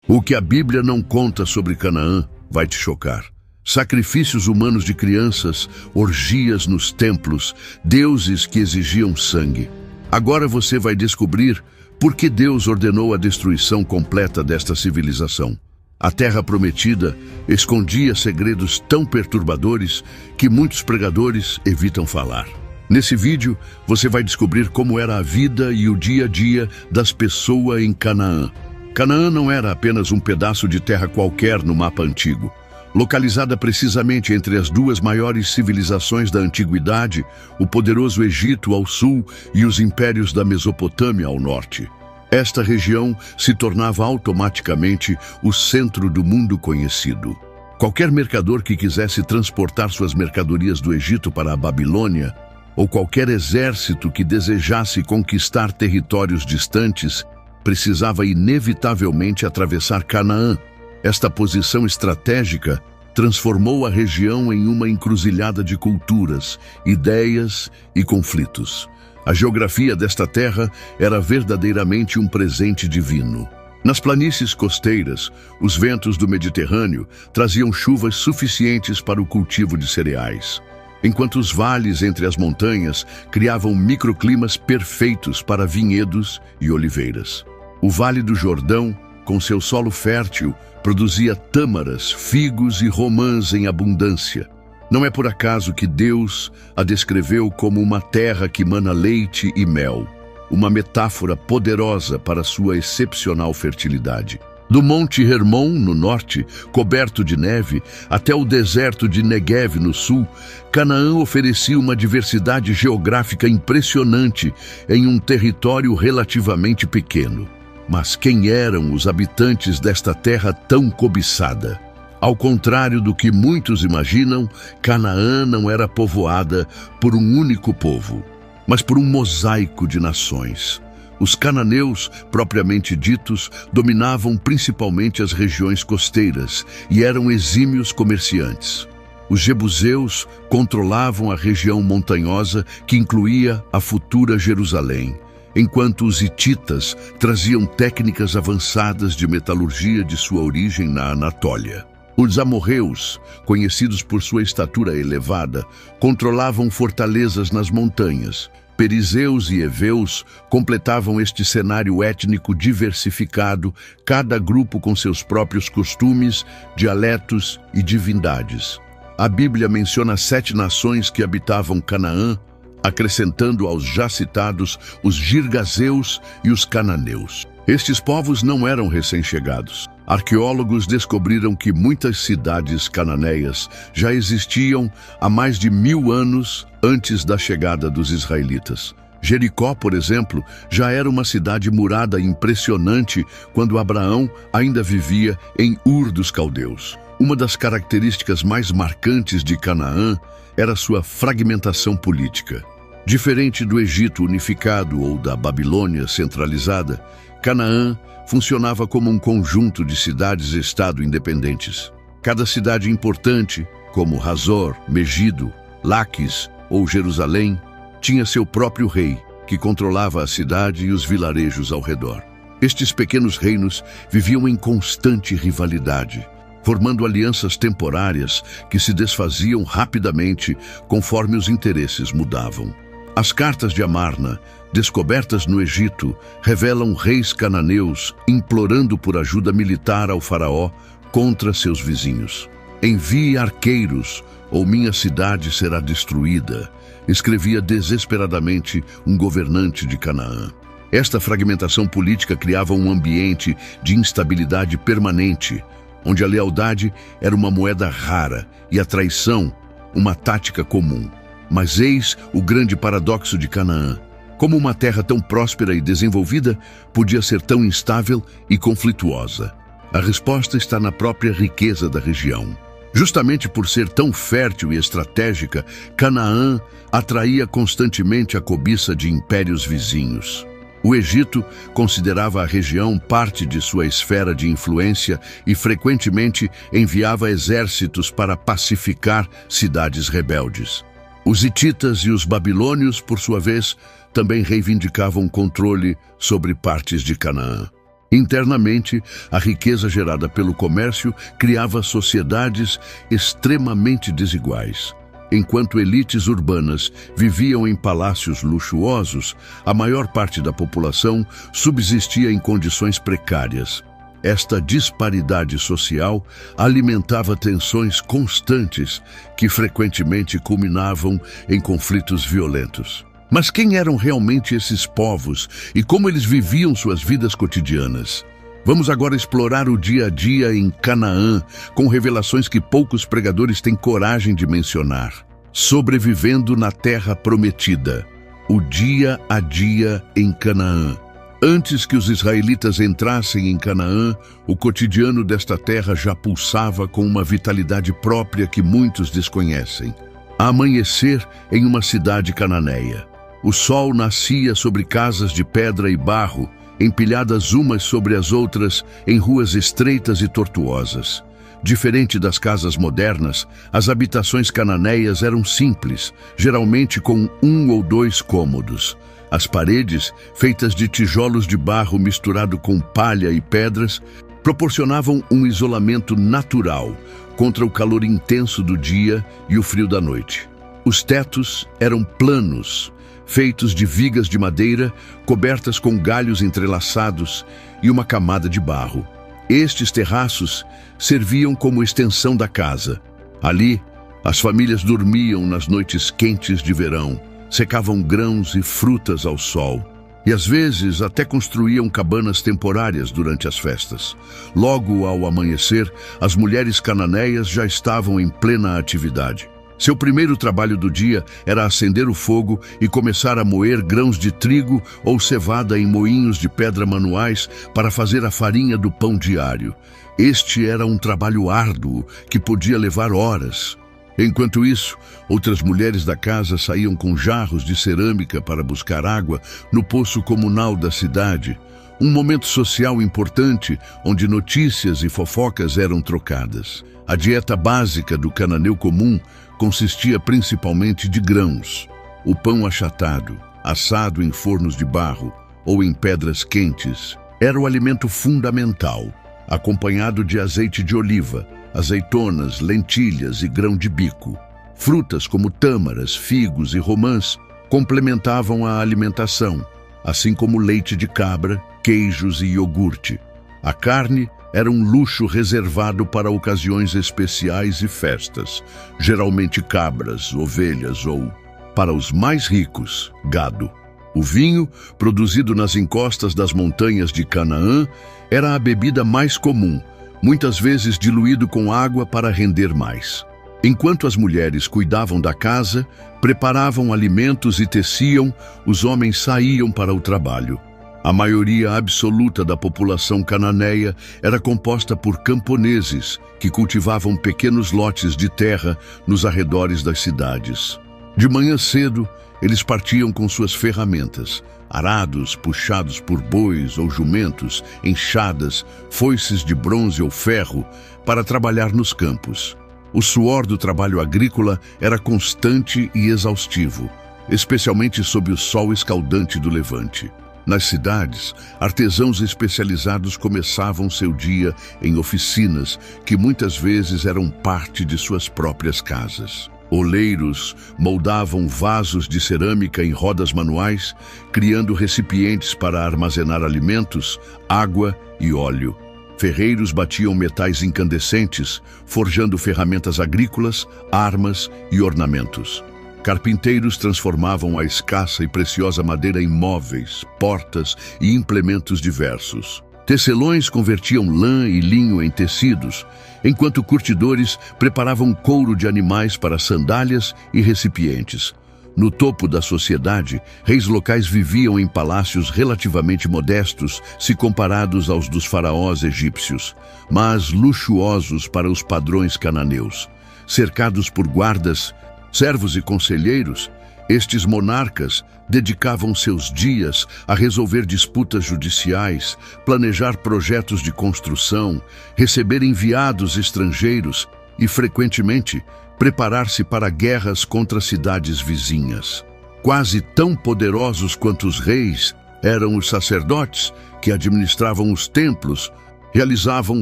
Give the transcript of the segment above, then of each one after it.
O que a Bíblia não conta sobre Canaã vai te chocar. Sacrifícios humanos de crianças, orgias nos templos, deuses que exigiam sangue. Agora você vai descobrir por que Deus ordenou a destruição completa desta civilização. A Terra Prometida escondia segredos tão perturbadores que muitos pregadores evitam falar. Nesse vídeo, você vai descobrir como era a vida e o dia a dia das pessoas em Canaã. Canaã não era apenas um pedaço de terra qualquer no mapa antigo. Localizada precisamente entre as duas maiores civilizações da antiguidade, o poderoso Egito ao sul e os impérios da Mesopotâmia ao norte. Esta região se tornava automaticamente o centro do mundo conhecido. Qualquer mercador que quisesse transportar suas mercadorias do Egito para a Babilônia, ou qualquer exército que desejasse conquistar territórios distantes, precisava inevitavelmente atravessar Canaã. Esta posição estratégica transformou a região em uma encruzilhada de culturas, ideias e conflitos. A geografia desta terra era verdadeiramente um presente divino. Nas planícies costeiras, os ventos do Mediterrâneo traziam chuvas suficientes para o cultivo de cereais, enquanto os vales entre as montanhas criavam microclimas perfeitos para vinhedos e oliveiras. O Vale do Jordão, com seu solo fértil, produzia tâmaras, figos e romãs em abundância. Não é por acaso que Deus a descreveu como uma terra que mana leite e mel, uma metáfora poderosa para sua excepcional fertilidade. Do Monte Hermon, no norte, coberto de neve, até o deserto de Negev, no sul, Canaã oferecia uma diversidade geográfica impressionante em um território relativamente pequeno. Mas quem eram os habitantes desta terra tão cobiçada? Ao contrário do que muitos imaginam, Canaã não era povoada por um único povo, mas por um mosaico de nações. Os cananeus, propriamente ditos, dominavam principalmente as regiões costeiras e eram exímios comerciantes. Os jebuseus controlavam a região montanhosa que incluía a futura Jerusalém, enquanto os hititas traziam técnicas avançadas de metalurgia de sua origem na Anatólia. Os amorreus, conhecidos por sua estatura elevada, controlavam fortalezas nas montanhas. Perizeus e heveus completavam este cenário étnico diversificado, cada grupo com seus próprios costumes, dialetos e divindades. A Bíblia menciona 7 nações que habitavam Canaã, acrescentando aos já citados os girgazeus e os cananeus. Estes povos não eram recém-chegados. Arqueólogos descobriram que muitas cidades cananeias já existiam há mais de 1000 anos antes da chegada dos israelitas. Jericó, por exemplo, já era uma cidade murada impressionante quando Abraão ainda vivia em Ur dos Caldeus. Uma das características mais marcantes de Canaã era sua fragmentação política. Diferente do Egito unificado ou da Babilônia centralizada, Canaã funcionava como um conjunto de cidades-estado independentes. Cada cidade importante, como Hazor, Megido, Laquis ou Jerusalém, tinha seu próprio rei, que controlava a cidade e os vilarejos ao redor. Estes pequenos reinos viviam em constante rivalidade, formando alianças temporárias que se desfaziam rapidamente conforme os interesses mudavam. As cartas de Amarna, descobertas no Egito, revelam reis cananeus implorando por ajuda militar ao faraó contra seus vizinhos. "Envie arqueiros, ou minha cidade será destruída", escrevia desesperadamente um governante de Canaã. Esta fragmentação política criava um ambiente de instabilidade permanente, onde a lealdade era uma moeda rara e a traição uma tática comum. Mas eis o grande paradoxo de Canaã. Como uma terra tão próspera e desenvolvida podia ser tão instável e conflituosa? A resposta está na própria riqueza da região. Justamente por ser tão fértil e estratégica, Canaã atraía constantemente a cobiça de impérios vizinhos. O Egito considerava a região parte de sua esfera de influência e frequentemente enviava exércitos para pacificar cidades rebeldes. Os hititas e os babilônios, por sua vez, também reivindicavam controle sobre partes de Canaã. Internamente, a riqueza gerada pelo comércio criava sociedades extremamente desiguais. Enquanto elites urbanas viviam em palácios luxuosos, a maior parte da população subsistia em condições precárias. Esta disparidade social alimentava tensões constantes que frequentemente culminavam em conflitos violentos. Mas quem eram realmente esses povos e como eles viviam suas vidas cotidianas? Vamos agora explorar o dia a dia em Canaã, com revelações que poucos pregadores têm coragem de mencionar. Sobrevivendo na Terra Prometida. O dia a dia em Canaã. Antes que os israelitas entrassem em Canaã, o cotidiano desta terra já pulsava com uma vitalidade própria que muitos desconhecem. A amanhecer em uma cidade cananeia. O sol nascia sobre casas de pedra e barro, empilhadas umas sobre as outras em ruas estreitas e tortuosas. Diferente das casas modernas, as habitações cananeias eram simples, geralmente com 1 ou 2 cômodos. As paredes, feitas de tijolos de barro misturado com palha e pedras, proporcionavam um isolamento natural contra o calor intenso do dia e o frio da noite. Os tetos eram planos, feitos de vigas de madeira, cobertas com galhos entrelaçados e uma camada de barro. Estes terraços serviam como extensão da casa. Ali, as famílias dormiam nas noites quentes de verão, secavam grãos e frutas ao sol, e às vezes até construíam cabanas temporárias durante as festas. Logo ao amanhecer, as mulheres cananeias já estavam em plena atividade. Seu primeiro trabalho do dia era acender o fogo e começar a moer grãos de trigo ou cevada em moinhos de pedra manuais para fazer a farinha do pão diário. Este era um trabalho árduo que podia levar horas. Enquanto isso, outras mulheres da casa saíam com jarros de cerâmica para buscar água no poço comunal da cidade, um momento social importante onde notícias e fofocas eram trocadas. A dieta básica do cananeu comum consistia principalmente de grãos, o pão achatado, assado em fornos de barro ou em pedras quentes, era o alimento fundamental, acompanhado de azeite de oliva, azeitonas, lentilhas e grão de bico. Frutas como tâmaras, figos e romãs complementavam a alimentação, assim como leite de cabra, queijos e iogurte. A carne era um luxo reservado para ocasiões especiais e festas, geralmente cabras, ovelhas ou, para os mais ricos, gado. O vinho, produzido nas encostas das montanhas de Canaã, era a bebida mais comum, muitas vezes diluído com água para render mais. Enquanto as mulheres cuidavam da casa, preparavam alimentos e teciam, os homens saíam para o trabalho. A maioria absoluta da população cananeia era composta por camponeses que cultivavam pequenos lotes de terra nos arredores das cidades. De manhã cedo, eles partiam com suas ferramentas, arados puxados por bois ou jumentos, enxadas, foices de bronze ou ferro, para trabalhar nos campos. O suor do trabalho agrícola era constante e exaustivo, especialmente sob o sol escaldante do levante. Nas cidades, artesãos especializados começavam seu dia em oficinas que muitas vezes eram parte de suas próprias casas. Oleiros moldavam vasos de cerâmica em rodas manuais, criando recipientes para armazenar alimentos, água e óleo. Ferreiros batiam metais incandescentes, forjando ferramentas agrícolas, armas e ornamentos. Carpinteiros transformavam a escassa e preciosa madeira em móveis, portas e implementos diversos. Tecelões convertiam lã e linho em tecidos, enquanto curtidores preparavam couro de animais para sandálias e recipientes. No topo da sociedade, reis locais viviam em palácios relativamente modestos se comparados aos dos faraós egípcios, mas luxuosos para os padrões cananeus. Cercados por guardas, servos e conselheiros, estes monarcas dedicavam seus dias a resolver disputas judiciais, planejar projetos de construção, receber enviados estrangeiros e, frequentemente, preparar-se para guerras contra cidades vizinhas. Quase tão poderosos quanto os reis, eram os sacerdotes que administravam os templos, realizavam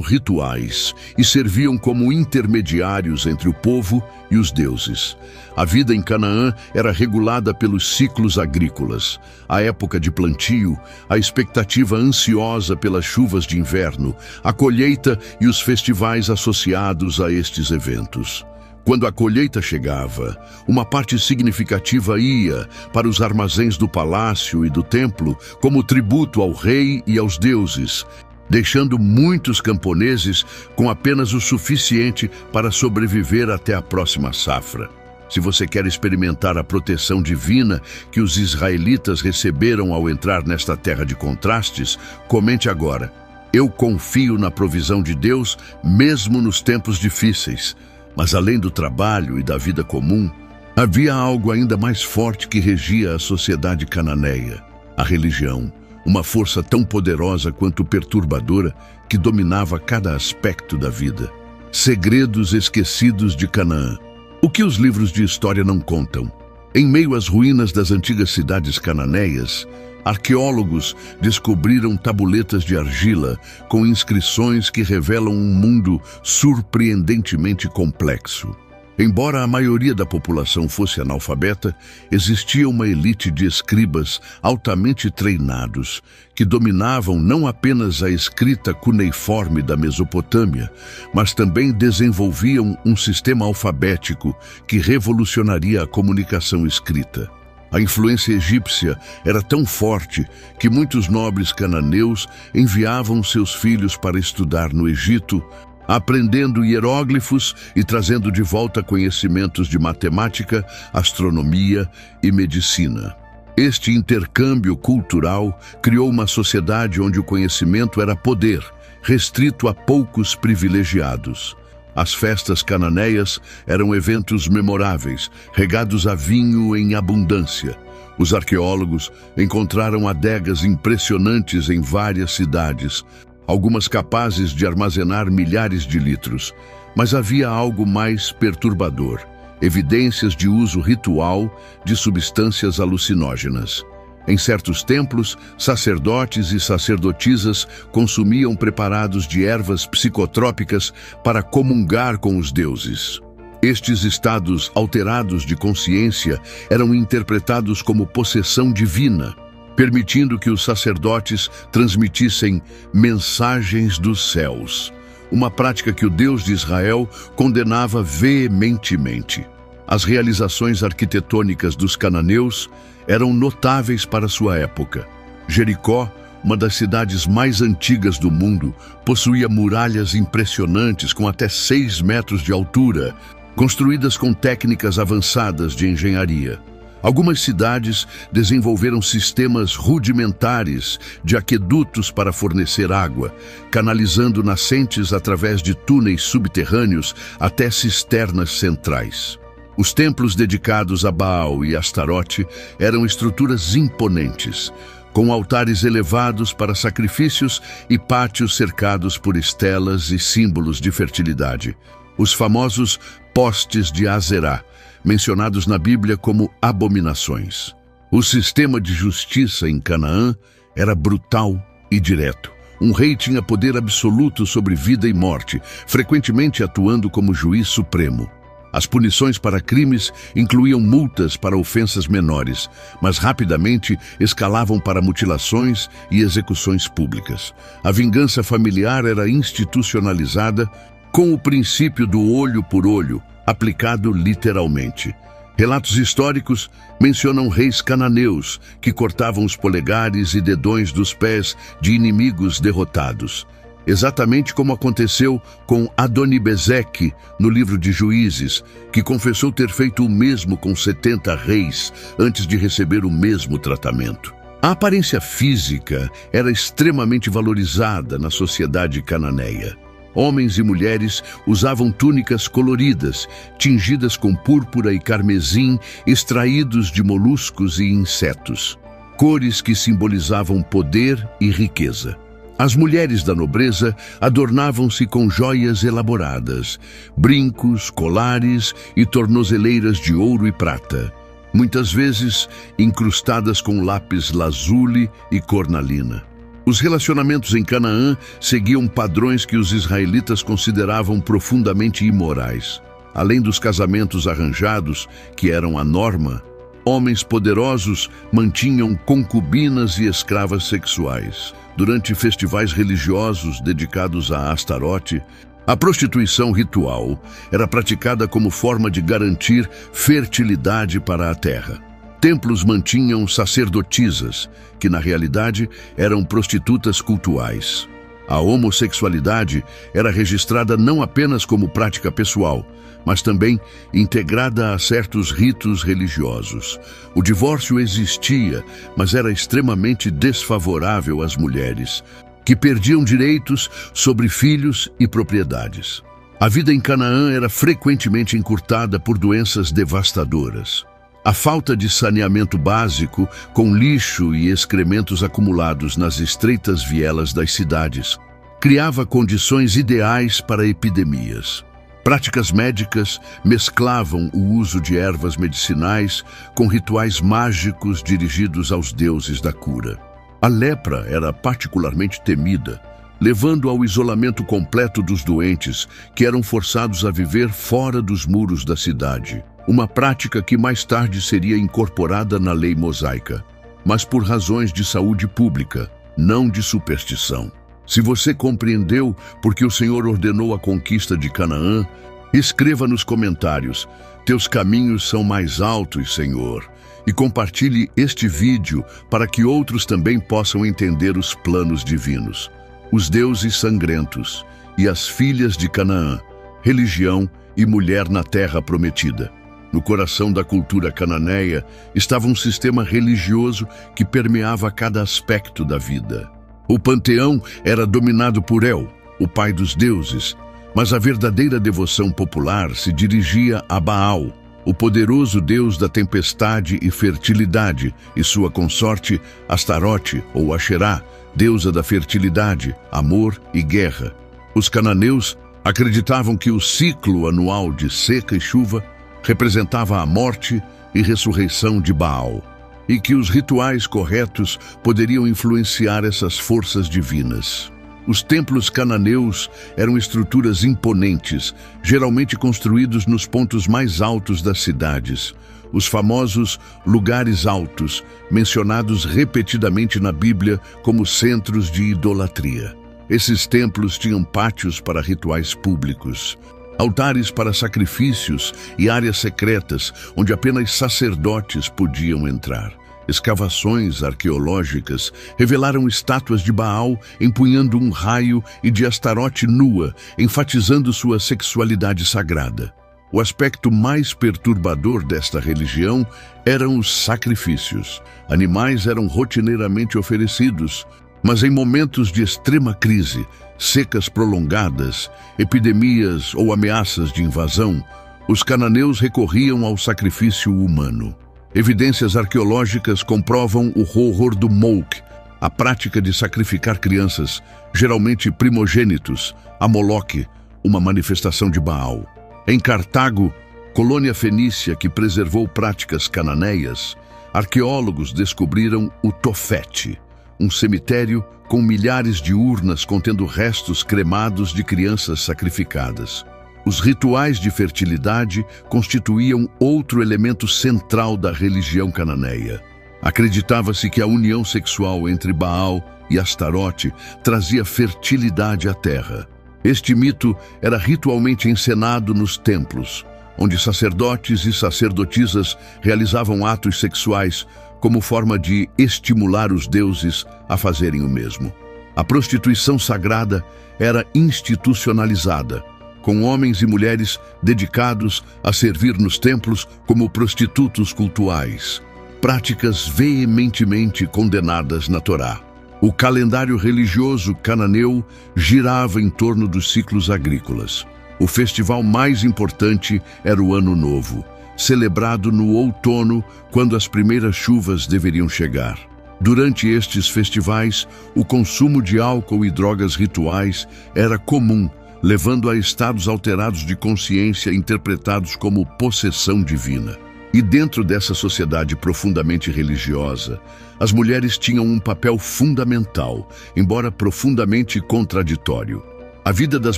rituais e serviam como intermediários entre o povo e os deuses. A vida em Canaã era regulada pelos ciclos agrícolas, a época de plantio, a expectativa ansiosa pelas chuvas de inverno, a colheita e os festivais associados a estes eventos. Quando a colheita chegava, uma parte significativa ia para os armazéns do palácio e do templo como tributo ao rei e aos deuses, deixando muitos camponeses com apenas o suficiente para sobreviver até a próxima safra. Se você quer experimentar a proteção divina que os israelitas receberam ao entrar nesta terra de contrastes, comente agora: eu confio na provisão de Deus mesmo nos tempos difíceis. Mas além do trabalho e da vida comum, havia algo ainda mais forte que regia a sociedade cananeia: a religião. Uma força tão poderosa quanto perturbadora que dominava cada aspecto da vida. Segredos esquecidos de Canaã. O que os livros de história não contam? Em meio às ruínas das antigas cidades cananeias, arqueólogos descobriram tabuletas de argila com inscrições que revelam um mundo surpreendentemente complexo. Embora a maioria da população fosse analfabeta, existia uma elite de escribas altamente treinados que dominavam não apenas a escrita cuneiforme da Mesopotâmia, mas também desenvolviam um sistema alfabético que revolucionaria a comunicação escrita. A influência egípcia era tão forte que muitos nobres cananeus enviavam seus filhos para estudar no Egito, aprendendo hieróglifos e trazendo de volta conhecimentos de matemática, astronomia e medicina. Este intercâmbio cultural criou uma sociedade onde o conhecimento era poder, restrito a poucos privilegiados. As festas cananeias eram eventos memoráveis, regados a vinho em abundância. Os arqueólogos encontraram adegas impressionantes em várias cidades, algumas capazes de armazenar milhares de litros. Mas havia algo mais perturbador: evidências de uso ritual de substâncias alucinógenas. Em certos templos, sacerdotes e sacerdotisas consumiam preparados de ervas psicotrópicas para comungar com os deuses. Estes estados alterados de consciência eram interpretados como possessão divina, permitindo que os sacerdotes transmitissem mensagens dos céus, uma prática que o Deus de Israel condenava veementemente. As realizações arquitetônicas dos cananeus eram notáveis para sua época. Jericó, uma das cidades mais antigas do mundo, possuía muralhas impressionantes com até 6 metros de altura, construídas com técnicas avançadas de engenharia. Algumas cidades desenvolveram sistemas rudimentares de aquedutos para fornecer água, canalizando nascentes através de túneis subterrâneos até cisternas centrais. Os templos dedicados a Baal e Astarote eram estruturas imponentes, com altares elevados para sacrifícios e pátios cercados por estelas e símbolos de fertilidade. Os famosos postes de Azerá, mencionados na Bíblia como abominações. O sistema de justiça em Canaã era brutal e direto. Um rei tinha poder absoluto sobre vida e morte, frequentemente atuando como juiz supremo. As punições para crimes incluíam multas para ofensas menores, mas rapidamente escalavam para mutilações e execuções públicas. A vingança familiar era institucionalizada com o princípio do olho por olho, aplicado literalmente. Relatos históricos mencionam reis cananeus que cortavam os polegares e dedões dos pés de inimigos derrotados, exatamente como aconteceu com Adonibezeque no livro de Juízes, que confessou ter feito o mesmo com 70 reis antes de receber o mesmo tratamento. A aparência física era extremamente valorizada na sociedade cananeia. Homens e mulheres usavam túnicas coloridas, tingidas com púrpura e carmesim, extraídos de moluscos e insetos, cores que simbolizavam poder e riqueza. As mulheres da nobreza adornavam-se com joias elaboradas, brincos, colares e tornozeleiras de ouro e prata. muitas vezes incrustadas com lápis lazuli e cornalina. Os relacionamentos em Canaã seguiam padrões que os israelitas consideravam profundamente imorais. Além dos casamentos arranjados, que eram a norma, homens poderosos mantinham concubinas e escravas sexuais. Durante festivais religiosos dedicados a Astarote, a prostituição ritual era praticada como forma de garantir fertilidade para a terra. Templos mantinham sacerdotisas, que na realidade eram prostitutas cultuais. A homossexualidade era registrada não apenas como prática pessoal, mas também integrada a certos ritos religiosos. O divórcio existia, mas era extremamente desfavorável às mulheres, que perdiam direitos sobre filhos e propriedades. A vida em Canaã era frequentemente encurtada por doenças devastadoras. A falta de saneamento básico, com lixo e excrementos acumulados nas estreitas vielas das cidades, criava condições ideais para epidemias. Práticas médicas mesclavam o uso de ervas medicinais com rituais mágicos dirigidos aos deuses da cura. A lepra era particularmente temida, levando ao isolamento completo dos doentes, que eram forçados a viver fora dos muros da cidade. Uma prática que mais tarde seria incorporada na lei mosaica, mas por razões de saúde pública, não de superstição. Se você compreendeu porque o Senhor ordenou a conquista de Canaã, escreva nos comentários: teus caminhos são mais altos, Senhor, e compartilhe este vídeo para que outros também possam entender os planos divinos. Os deuses sangrentos e as filhas de Canaã, religião e mulher na terra prometida. No coração da cultura cananeia estava um sistema religioso que permeava cada aspecto da vida. O panteão era dominado por El, o pai dos deuses, mas a verdadeira devoção popular se dirigia a Baal, o poderoso deus da tempestade e fertilidade, e sua consorte Astarote ou Asherá, deusa da fertilidade, amor e guerra. Os cananeus acreditavam que o ciclo anual de seca e chuva representava a morte e ressurreição de Baal, e que os rituais corretos poderiam influenciar essas forças divinas. Os templos cananeus eram estruturas imponentes, geralmente construídos nos pontos mais altos das cidades, os famosos lugares altos, mencionados repetidamente na Bíblia como centros de idolatria. Esses templos tinham pátios para rituais públicos, altares para sacrifícios e áreas secretas onde apenas sacerdotes podiam entrar. Escavações arqueológicas revelaram estátuas de Baal empunhando um raio e de Astarote nua, enfatizando sua sexualidade sagrada. O aspecto mais perturbador desta religião eram os sacrifícios. Animais eram rotineiramente oferecidos, mas em momentos de extrema crise, secas prolongadas, epidemias ou ameaças de invasão, os cananeus recorriam ao sacrifício humano. Evidências arqueológicas comprovam o horror do Molk, a prática de sacrificar crianças, geralmente primogênitos, a Moloque, uma manifestação de Baal. Em Cartago, colônia fenícia que preservou práticas cananeias, arqueólogos descobriram o Tofete, um cemitério com milhares de urnas contendo restos cremados de crianças sacrificadas. Os rituais de fertilidade constituíam outro elemento central da religião cananeia. Acreditava-se que a união sexual entre Baal e Astarote trazia fertilidade à terra. Este mito era ritualmente encenado nos templos, onde sacerdotes e sacerdotisas realizavam atos sexuais como forma de estimular os deuses a fazerem o mesmo. A prostituição sagrada era institucionalizada, com homens e mulheres dedicados a servir nos templos como prostitutos cultuais, práticas veementemente condenadas na Torá. O calendário religioso cananeu girava em torno dos ciclos agrícolas. O festival mais importante era o Ano Novo, celebrado no outono, quando as primeiras chuvas deveriam chegar. Durante estes festivais, o consumo de álcool e drogas rituais era comum, levando a estados alterados de consciência interpretados como possessão divina. E dentro dessa sociedade profundamente religiosa, as mulheres tinham um papel fundamental, embora profundamente contraditório. A vida das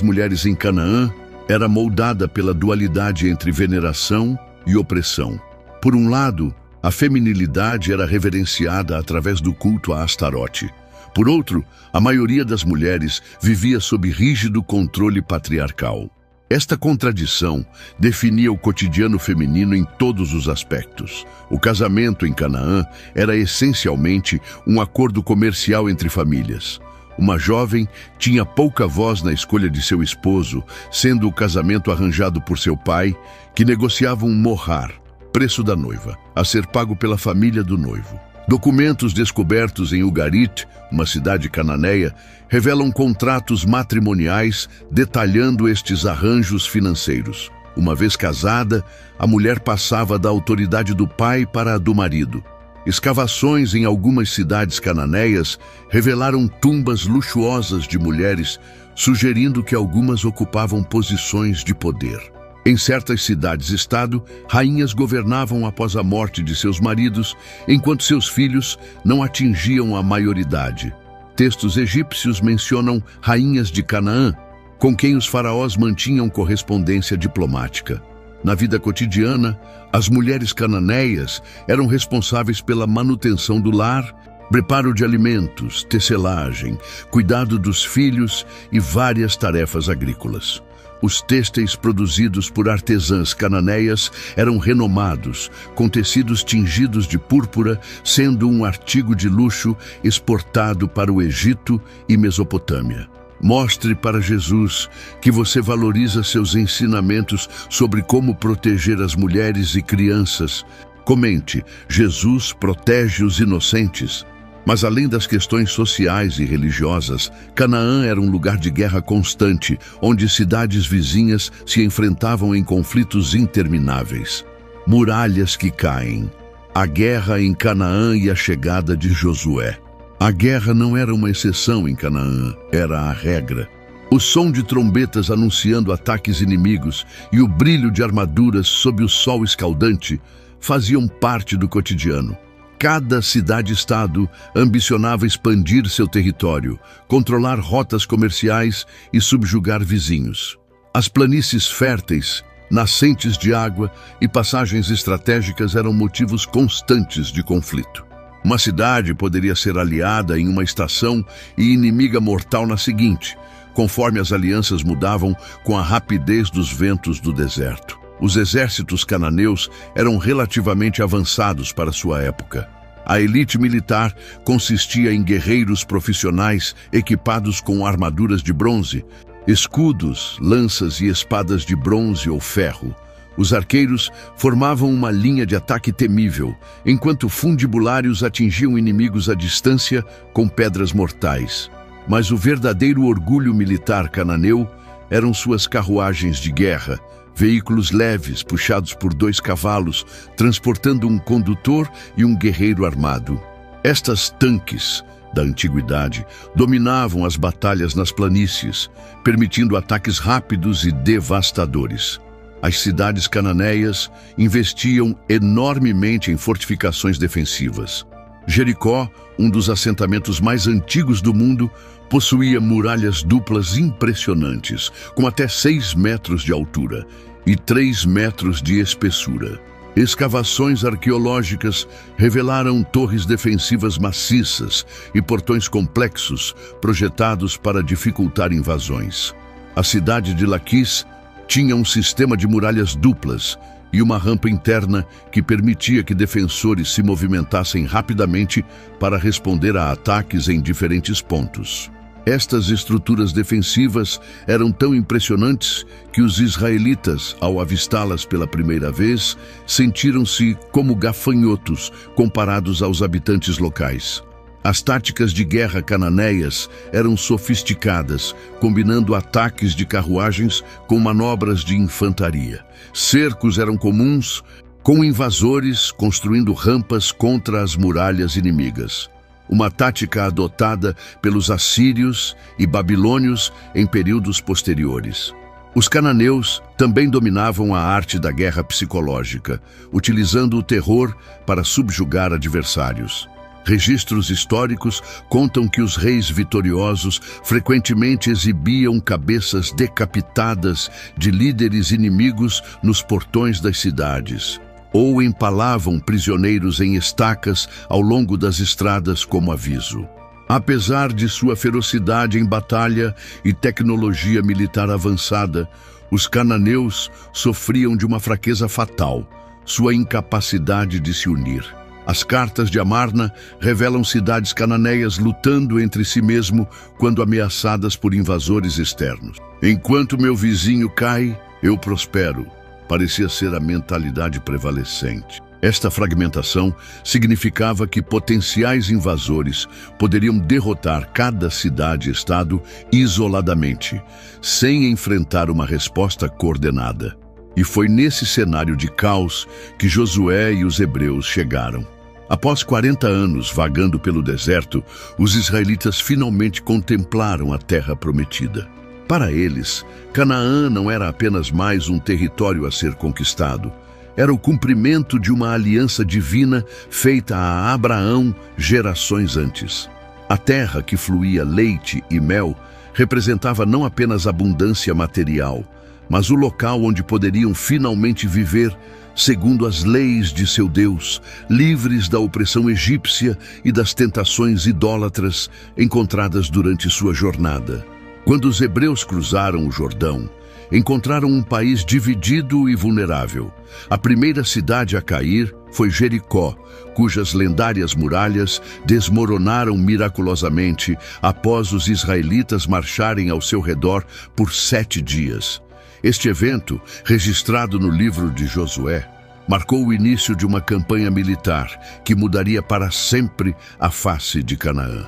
mulheres em Canaã era moldada pela dualidade entre veneração e opressão. Por um lado, a feminilidade era reverenciada através do culto a Astarote. Por outro, a maioria das mulheres vivia sob rígido controle patriarcal. Esta contradição definia o cotidiano feminino em todos os aspectos. O casamento em Canaã era essencialmente um acordo comercial entre famílias. Uma jovem tinha pouca voz na escolha de seu esposo, sendo o casamento arranjado por seu pai, que negociava um mohar, preço da noiva, a ser pago pela família do noivo. Documentos descobertos em Ugarit, uma cidade cananeia, revelam contratos matrimoniais detalhando estes arranjos financeiros. Uma vez casada, a mulher passava da autoridade do pai para a do marido. Escavações em algumas cidades cananeias revelaram tumbas luxuosas de mulheres, sugerindo que algumas ocupavam posições de poder. Em certas cidades-estado, rainhas governavam após a morte de seus maridos, enquanto seus filhos não atingiam a maioridade. Textos egípcios mencionam rainhas de Canaã, com quem os faraós mantinham correspondência diplomática. Na vida cotidiana, as mulheres cananeias eram responsáveis pela manutenção do lar, preparo de alimentos, tecelagem, cuidado dos filhos e várias tarefas agrícolas. Os têxteis produzidos por artesãs cananeias eram renomados, com tecidos tingidos de púrpura, sendo um artigo de luxo exportado para o Egito e Mesopotâmia. Mostre para Jesus que você valoriza seus ensinamentos sobre como proteger as mulheres e crianças. Comente: Jesus protege os inocentes. Mas além das questões sociais e religiosas, Canaã era um lugar de guerra constante, onde cidades vizinhas se enfrentavam em conflitos intermináveis. Muralhas que caem. A guerra em Canaã e a chegada de Josué. A guerra não era uma exceção em Canaã, era a regra. O som de trombetas anunciando ataques inimigos e o brilho de armaduras sob o sol escaldante faziam parte do cotidiano. Cada cidade-estado ambicionava expandir seu território, controlar rotas comerciais e subjugar vizinhos. As planícies férteis, nascentes de água e passagens estratégicas eram motivos constantes de conflito. Uma cidade poderia ser aliada em uma estação e inimiga mortal na seguinte, conforme as alianças mudavam com a rapidez dos ventos do deserto. Os exércitos cananeus eram relativamente avançados para sua época. A elite militar consistia em guerreiros profissionais equipados com armaduras de bronze, escudos, lanças e espadas de bronze ou ferro. Os arqueiros formavam uma linha de ataque temível, enquanto fundibulários atingiam inimigos à distância com pedras mortais. Mas o verdadeiro orgulho militar cananeu eram suas carruagens de guerra, veículos leves puxados por 2 cavalos, transportando um condutor e um guerreiro armado. Estas tanques da antiguidade dominavam as batalhas nas planícies, permitindo ataques rápidos e devastadores. As cidades cananeias investiam enormemente em fortificações defensivas. Jericó, um dos assentamentos mais antigos do mundo, possuía muralhas duplas impressionantes, com até 6 metros de altura e 3 metros de espessura. Escavações arqueológicas revelaram torres defensivas maciças e portões complexos projetados para dificultar invasões. A cidade de Laquis tinha um sistema de muralhas duplas e uma rampa interna que permitia que defensores se movimentassem rapidamente para responder a ataques em diferentes pontos. Estas estruturas defensivas eram tão impressionantes que os israelitas, ao avistá-las pela primeira vez, sentiram-se como gafanhotos comparados aos habitantes locais. As táticas de guerra cananeias eram sofisticadas, combinando ataques de carruagens com manobras de infantaria. Cercos eram comuns, com invasores construindo rampas contra as muralhas inimigas. Uma tática adotada pelos assírios e babilônios em períodos posteriores. Os cananeus também dominavam a arte da guerra psicológica, utilizando o terror para subjugar adversários. Registros históricos contam que os reis vitoriosos frequentemente exibiam cabeças decapitadas de líderes inimigos nos portões das cidades, ou empalavam prisioneiros em estacas ao longo das estradas como aviso. Apesar de sua ferocidade em batalha e tecnologia militar avançada, os cananeus sofriam de uma fraqueza fatal, sua incapacidade de se unir. As cartas de Amarna revelam cidades cananeias lutando entre si mesmo quando ameaçadas por invasores externos. Enquanto meu vizinho cai, eu prospero, parecia ser a mentalidade prevalecente. Esta fragmentação significava que potenciais invasores poderiam derrotar cada cidade-estado isoladamente, sem enfrentar uma resposta coordenada. E foi nesse cenário de caos que Josué e os hebreus chegaram. Após 40 anos vagando pelo deserto, os israelitas finalmente contemplaram a terra prometida. Para eles, Canaã não era apenas mais um território a ser conquistado. Era o cumprimento de uma aliança divina feita a Abraão gerações antes. A terra que fluía leite e mel representava não apenas abundância material, mas o local onde poderiam finalmente viver segundo as leis de seu Deus, livres da opressão egípcia e das tentações idólatras encontradas durante sua jornada. Quando os hebreus cruzaram o Jordão, encontraram um país dividido e vulnerável. A primeira cidade a cair foi Jericó, cujas lendárias muralhas desmoronaram miraculosamente após os israelitas marcharem ao seu redor por 7 dias. Este evento, registrado no livro de Josué, marcou o início de uma campanha militar que mudaria para sempre a face de Canaã.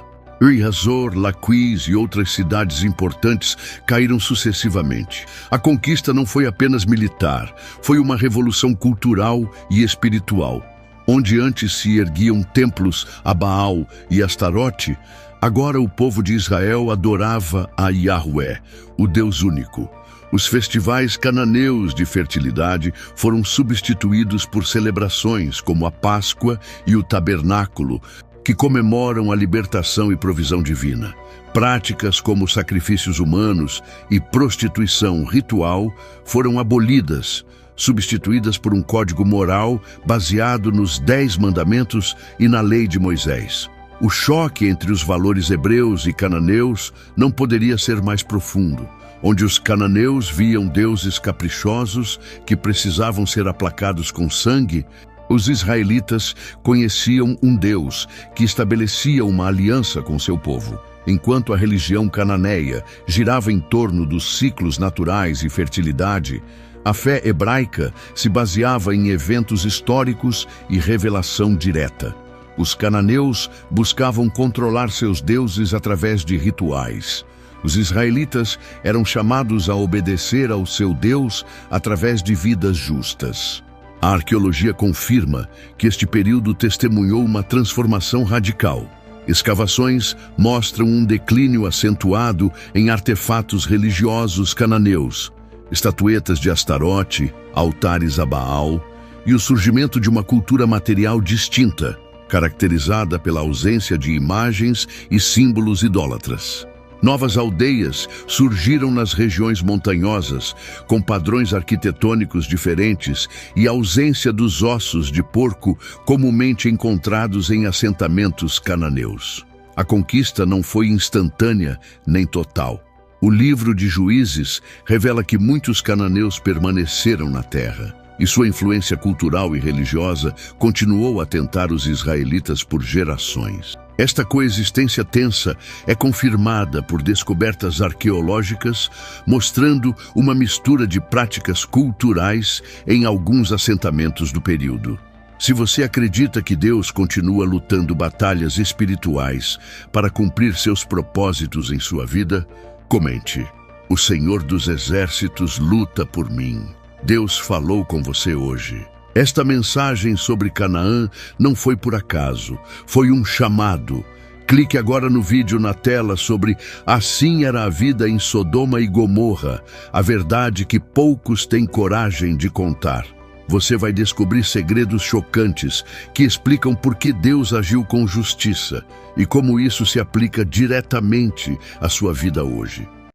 Hazor, Laquis e outras cidades importantes caíram sucessivamente. A conquista não foi apenas militar, foi uma revolução cultural e espiritual. Onde antes se erguiam templos a Baal e Astarote, agora o povo de Israel adorava a Yahweh, o Deus único. Os festivais cananeus de fertilidade foram substituídos por celebrações como a Páscoa e o Tabernáculo, que comemoram a libertação e provisão divina. Práticas como sacrifícios humanos e prostituição ritual foram abolidas, substituídas por um código moral baseado nos 10 mandamentos e na lei de Moisés. O choque entre os valores hebreus e cananeus não poderia ser mais profundo. Onde os cananeus viam deuses caprichosos que precisavam ser aplacados com sangue, os israelitas conheciam um Deus que estabelecia uma aliança com seu povo. Enquanto a religião cananeia girava em torno dos ciclos naturais e fertilidade, a fé hebraica se baseava em eventos históricos e revelação direta. Os cananeus buscavam controlar seus deuses através de rituais. Os israelitas eram chamados a obedecer ao seu Deus através de vidas justas. A arqueologia confirma que este período testemunhou uma transformação radical. Escavações mostram um declínio acentuado em artefatos religiosos cananeus, estatuetas de Astarote, altares a Baal e o surgimento de uma cultura material distinta, caracterizada pela ausência de imagens e símbolos idólatras. Novas aldeias surgiram nas regiões montanhosas, com padrões arquitetônicos diferentes e ausência dos ossos de porco comumente encontrados em assentamentos cananeus. A conquista não foi instantânea nem total. O livro de Juízes revela que muitos cananeus permaneceram na terra, e sua influência cultural e religiosa continuou a tentar os israelitas por gerações. Esta coexistência tensa é confirmada por descobertas arqueológicas, mostrando uma mistura de práticas culturais em alguns assentamentos do período. Se você acredita que Deus continua lutando batalhas espirituais para cumprir seus propósitos em sua vida, comente: "O Senhor dos Exércitos luta por mim." Deus falou com você hoje. Esta mensagem sobre Canaã não foi por acaso, foi um chamado. Clique agora no vídeo na tela sobre Assim era a vida em Sodoma e Gomorra, a verdade que poucos têm coragem de contar. Você vai descobrir segredos chocantes que explicam por que Deus agiu com justiça e como isso se aplica diretamente à sua vida hoje.